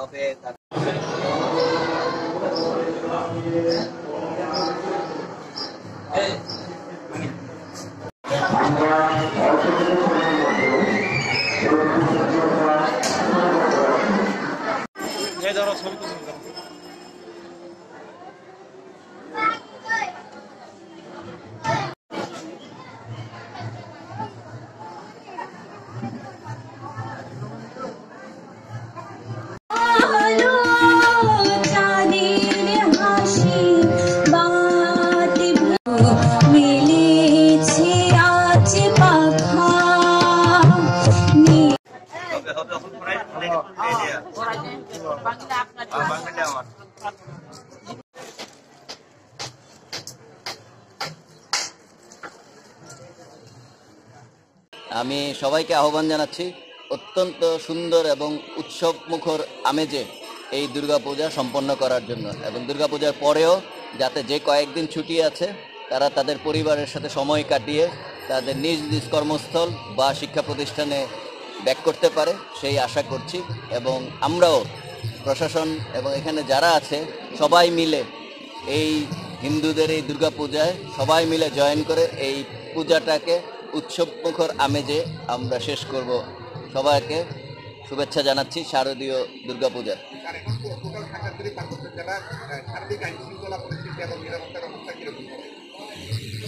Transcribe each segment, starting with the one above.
হবে। আমি সবাইকে আহ্বান জানাচ্ছি অত্যন্ত সুন্দর এবং উৎসব মুখর আমেজে এই দুর্গাপূজা সম্পন্ন করার জন্য, এবং দুর্গাপূজার পরেও যাতে যে কয়েকদিন ছুটি আছে তারা তাদের পরিবারের সাথে সময় কাটিয়ে তাদের নিজ নিজ কর্মস্থল বা শিক্ষা প্রতিষ্ঠানে ব্যাক করতে পারে সেই আশা করছি। এবং আমরাও প্রশাসন এবং এখানে যারা আছে সবাই মিলে এই হিন্দুদের এই দুর্গাপূজায় সবাই মিলে জয়েন করে এই পূজাটাকে উৎসব মুখর আমেজে আমরা শেষ করব। সবাইকে শুভেচ্ছা জানাচ্ছি শারদীয় দুর্গাপূজার।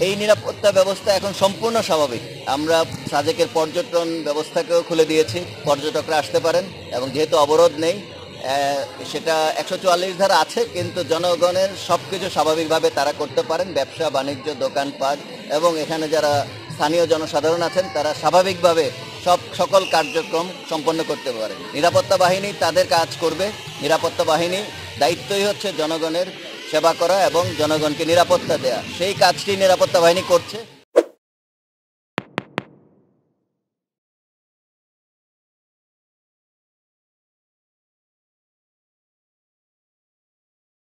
এই নিরাপত্তা ব্যবস্থা এখন সম্পূর্ণ স্বাভাবিক। আমরা সাজেকের পর্যটন ব্যবস্থাকেও খুলে দিয়েছি, পর্যটকরা আসতে পারেন, এবং যেহেতু অবরোধ নেই সেটা 144 ধারা আছে, কিন্তু জনগণের সব কিছু স্বাভাবিকভাবে তারা করতে পারেন, ব্যবসা বাণিজ্য দোকানপাট, এবং এখানে যারা স্থানীয় জনসাধারণ আছেন তারা স্বাভাবিকভাবে সকল কার্যক্রম সম্পন্ন করতে পারে। নিরাপত্তা বাহিনী তাদের কাজ করবে। নিরাপত্তা বাহিনী দায়িত্বই হচ্ছে জনগণের সেবা করা এবং জনগণকে নিরাপত্তা দেয়া। সেই কাজটি নিরাপত্তা বাহিনী করছে।